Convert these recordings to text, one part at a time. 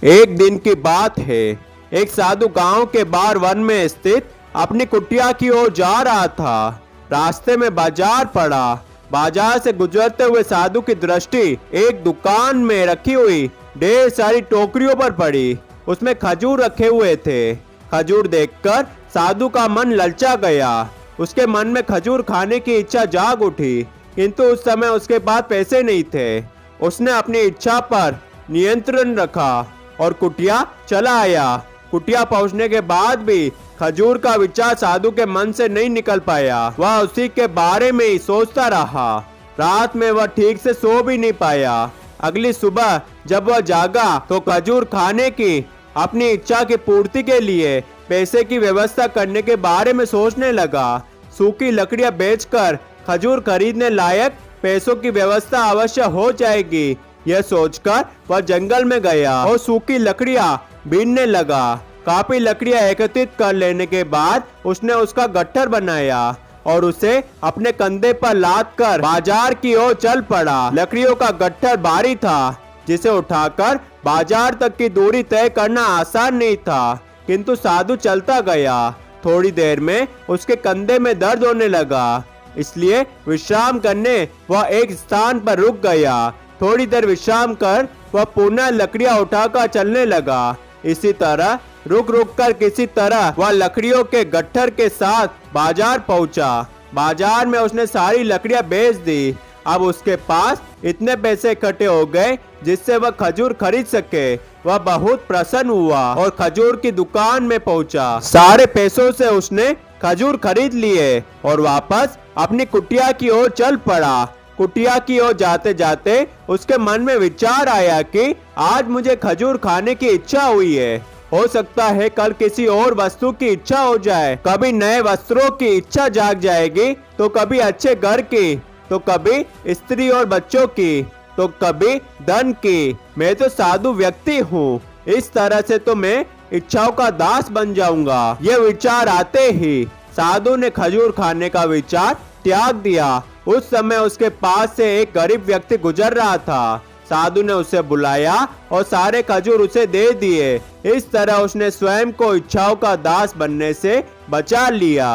एक दिन की बात है। एक साधु गांव के बाहर वन में स्थित अपनी कुटिया की ओर जा रहा था। रास्ते में बाजार पड़ा। बाजार से गुजरते हुए साधु की दृष्टि एक दुकान में रखी हुई ढेर सारी टोकरियों पर पड़ी। उसमें खजूर रखे हुए थे। खजूर देखकर साधु का मन ललचा गया। उसके मन में खजूर खाने की इच्छा जाग उठी, किंतु उस समय उसके पास पैसे नहीं थे। उसने अपनी इच्छा पर नियंत्रण रखा और कुटिया चला आया। कुटिया पहुंचने के बाद भी खजूर का विचार साधु के मन से नहीं निकल पाया। वह उसी के बारे में ही सोचता रहा। रात में वह ठीक से सो भी नहीं पाया। अगली सुबह जब वह जागा तो खजूर खाने की अपनी इच्छा की पूर्ति के लिए पैसे की व्यवस्था करने के बारे में सोचने लगा। सूखी लकड़ियां बेचकर खजूर खरीदने लायक पैसों की व्यवस्था अवश्य हो जाएगी। यह सोचकर वह जंगल में गया और सूखी लकड़ियां बीनने लगा। काफी लकड़ियां एकत्रित कर लेने के बाद उसने उसका गट्ठर बनाया और उसे अपने कंधे पर लाद कर बाजार की ओर चल पड़ा। लकड़ियों का गट्ठर भारी था, जिसे उठाकर बाजार तक की दूरी तय करना आसान नहीं था, किंतु साधु चलता गया। थोड़ी देर में उसके कंधे में दर्द होने लगा, इसलिए विश्राम करने वह एक स्थान पर रुक गया। थोड़ी देर विश्राम कर वह पुनः लकड़ियां उठाकर चलने लगा। इसी तरह रुक रुक कर किसी तरह वह लकड़ियों के गट्ठर के साथ बाजार पहुंचा। बाजार में उसने सारी लकड़ियां बेच दी। अब उसके पास इतने पैसे इकट्ठे हो गए जिससे वह खजूर खरीद सके। वह बहुत प्रसन्न हुआ और खजूर की दुकान में पहुंचा। सारे पैसों से उसने खजूर खरीद लिए और वापस अपनी कुटिया की ओर चल पड़ा। कुटिया की ओर जाते जाते उसके मन में विचार आया कि आज मुझे खजूर खाने की इच्छा हुई है। हो सकता है कल किसी और वस्तु की इच्छा हो जाए। कभी नए वस्त्रों की इच्छा जाग जाएगी, तो कभी अच्छे घर की, तो कभी स्त्री और बच्चों की, तो कभी धन की। मैं तो साधु व्यक्ति हूँ, इस तरह से तो मैं इच्छाओं का दास बन जाऊंगा। ये विचार आते ही साधु ने खजूर खाने का विचार त्याग दिया। उस समय उसके पास से एक गरीब व्यक्ति गुजर रहा था। साधु ने उसे बुलाया और सारे खजूर उसे दे दिए। इस तरह उसने स्वयं को इच्छाओं का दास बनने से बचा लिया।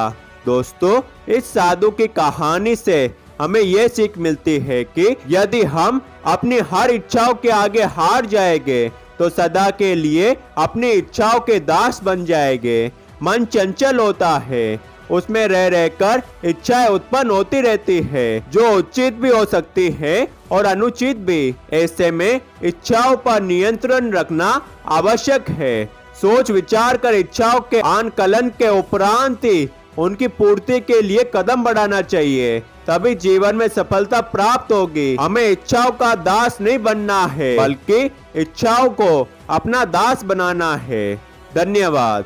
दोस्तों, इस साधु की कहानी से हमें यह सीख मिलती है कि यदि हम अपनी हर इच्छाओं के आगे हार जाएंगे तो सदा के लिए अपनी इच्छाओं के दास बन जाएंगे। मन चंचल होता है, उसमें रह रहकर इच्छाएं उत्पन्न होती रहती है, जो उचित भी हो सकती है और अनुचित भी। ऐसे में इच्छाओं पर नियंत्रण रखना आवश्यक है। सोच विचार कर इच्छाओं के आंकलन के उपरांत ही उनकी पूर्ति के लिए कदम बढ़ाना चाहिए, तभी जीवन में सफलता प्राप्त होगी। हमें इच्छाओं का दास नहीं बनना है, बल्कि इच्छाओं को अपना दास बनाना है। धन्यवाद।